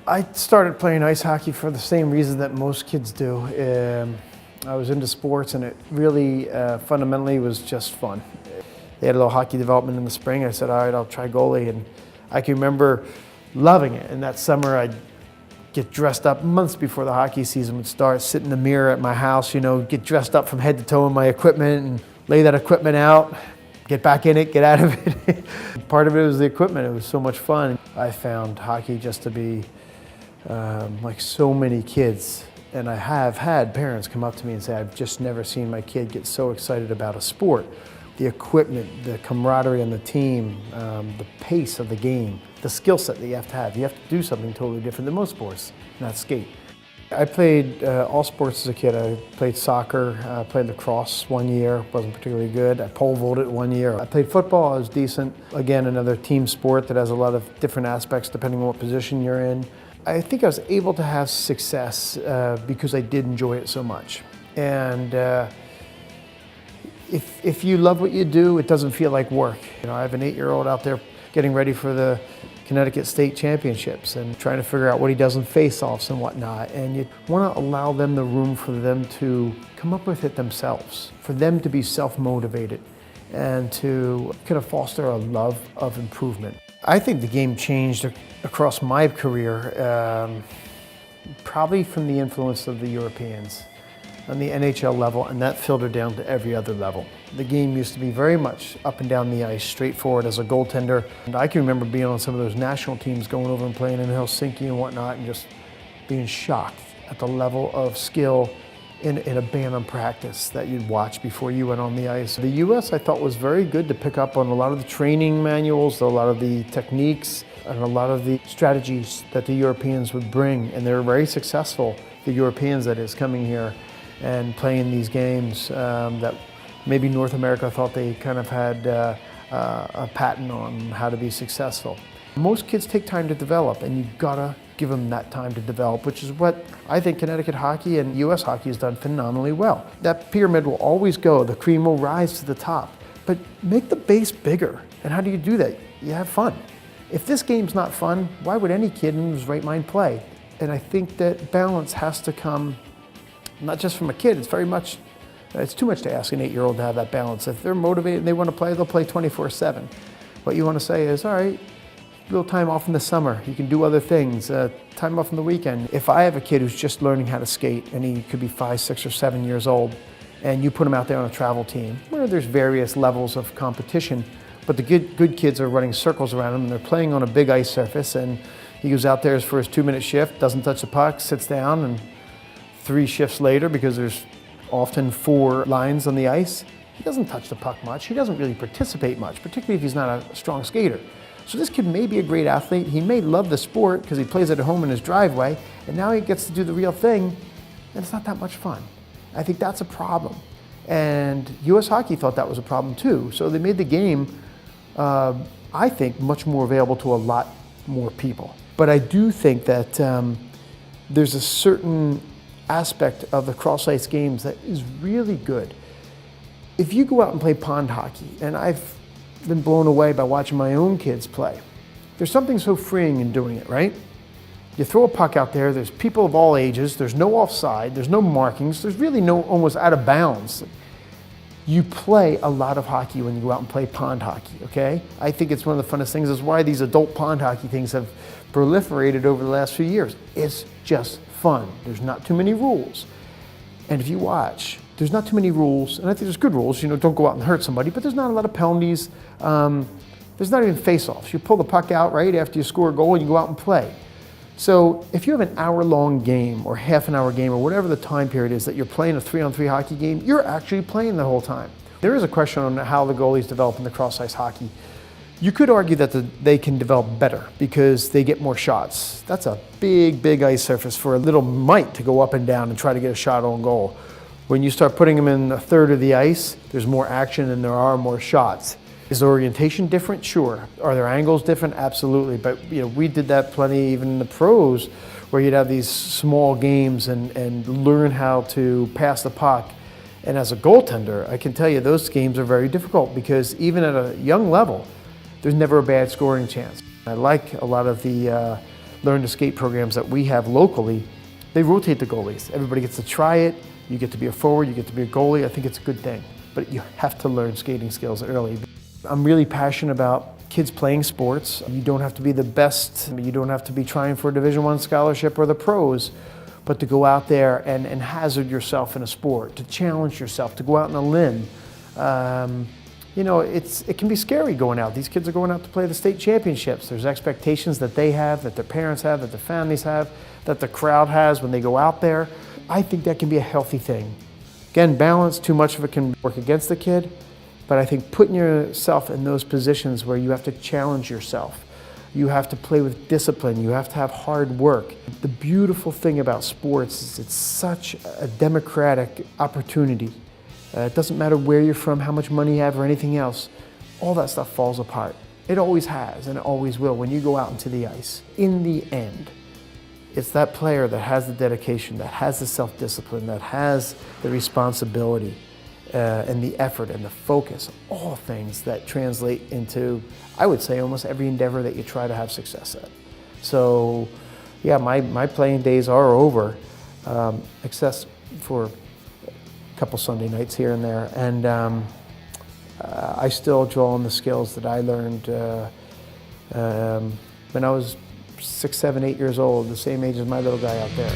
I started playing ice hockey for the same reason that most kids do. I was into sports, and it really fundamentally was just fun. They had a little hockey development in the spring. I said, all right, I'll try goalie. And I can remember loving it. And that summer, I'd get dressed up months before the hockey season would start, sit in the mirror at my house, get dressed up from head to toe in my equipment and lay that equipment out, get back in it, get out of it. Part of it was the equipment. It was so much fun. I found hockey just to be like so many kids. And I have had parents come up to me and say, I've just never seen my kid get so excited about a sport. The equipment, the camaraderie on the team, the pace of the game, the skill set that you have to have. You have to do something totally different than most sports, not skate. I played all sports as a kid. I played soccer, played lacrosse one year, wasn't particularly good. I pole vaulted 1 year. I played football, I was decent. Again, another team sport that has a lot of different aspects depending on what position you're in. I think I was able to have success because I did enjoy it so much. And if you love what you do, it doesn't feel like work. I have an 8-year-old out there getting ready for the Connecticut State Championships and trying to figure out what he does in face-offs and whatnot. And you want to allow them the room for them to come up with it themselves, for them to be self-motivated and to kind of foster a love of improvement. I think the game changed across my career, probably from the influence of the Europeans on the NHL level, and that filtered down to every other level. The game used to be very much up and down the ice, straightforward as a goaltender. And I can remember being on some of those national teams, going over and playing in Helsinki and whatnot, and just being shocked at the level of skill in a bantam practice that you'd watch before you went on the ice. The US, I thought, was very good to pick up on a lot of the training manuals, a lot of the techniques, and a lot of the strategies that the Europeans would bring. And they were very successful, the Europeans that is, coming here and playing these games that maybe North America thought they kind of had a patent on how to be successful. Most kids take time to develop, and you've got to give them that time to develop, which is what I think Connecticut hockey and US hockey has done phenomenally well. That pyramid will always go, the cream will rise to the top, but make the base bigger. And how do you do that? You have fun. If this game's not fun, why would any kid in his right mind play? And I think that balance has to come not just from a kid, it's too much to ask an 8-year-old to have that balance. If they're motivated and they want to play, they'll play 24/7. What you want to say is, all right, a little time off in the summer, you can do other things, time off on the weekend. If I have a kid who's just learning how to skate, and he could be 5, 6, or 7 years old, and you put him out there on a travel team, where there's various levels of competition, but the good kids are running circles around him, and they're playing on a big ice surface, and he goes out there for his 2-minute shift, doesn't touch the puck, sits down, and 3 shifts later, because there's often 4 lines on the ice, he doesn't touch the puck much. He doesn't really participate much, particularly if he's not a strong skater. So this kid may be a great athlete. He may love the sport because he plays it at home in his driveway, and now he gets to do the real thing, and it's not that much fun. I think that's a problem. And US hockey thought that was a problem too. So they made the game, I think, much more available to a lot more people. But I do think that there's a certain aspect of the cross-ice games that is really good. If you go out and play pond hockey, and I've been blown away by watching my own kids play, there's something so freeing in doing it, right? You throw a puck out there, there's people of all ages, there's no offside, there's no markings, there's really no almost out of bounds. You play a lot of hockey when you go out and play pond hockey, okay? I think it's one of the funnest things. Is why these adult pond hockey things have proliferated over the last few years. It's just fun. There's not too many rules. And if you watch, there's not too many rules, and I think there's good rules, don't go out and hurt somebody, but there's not a lot of penalties. There's not even face-offs. You pull the puck out right after you score a goal and you go out and play. So if you have an hour-long game or half-an-hour game or whatever the time period is that you're playing a 3-on-3 hockey game, you're actually playing the whole time. There is a question on how the goalies develop in the cross-ice hockey. You could argue that they can develop better because they get more shots. That's a big, big ice surface for a little mite to go up and down and try to get a shot on goal. When you start putting them in a third of the ice, there's more action and there are more shots. Is the orientation different? Sure. Are their angles different? Absolutely. But we did that plenty even in the pros, where you'd have these small games and learn how to pass the puck. And as a goaltender, I can tell you those games are very difficult because even at a young level, there's never a bad scoring chance. I like a lot of the learn to skate programs that we have locally, they rotate the goalies. Everybody gets to try it. You get to be a forward, you get to be a goalie. I think it's a good thing. But you have to learn skating skills early. I'm really passionate about kids playing sports. You don't have to be the best. You don't have to be trying for a Division I scholarship or the pros, but to go out there and hazard yourself in a sport, to challenge yourself, to go out on a limb. You know, it can be scary going out. These kids are going out to play the state championships. There's expectations that they have, that their parents have, that their families have, that the crowd has when they go out there. I think that can be a healthy thing. Again, balance, too much of it can work against the kid, but I think putting yourself in those positions where you have to challenge yourself, you have to play with discipline, you have to have hard work. The beautiful thing about sports is it's such a democratic opportunity. It doesn't matter where you're from, how much money you have, or anything else. All that stuff falls apart. It always has, and it always will when you go out into the ice. In the end, it's that player that has the dedication, that has the self-discipline, that has the responsibility and the effort and the focus, all things that translate into, I would say, almost every endeavor that you try to have success at. So, yeah, my playing days are over, except for a couple Sunday nights here and there. And I still draw on the skills that I learned when I was 6, 7, 8 years old, the same age as my little guy out there.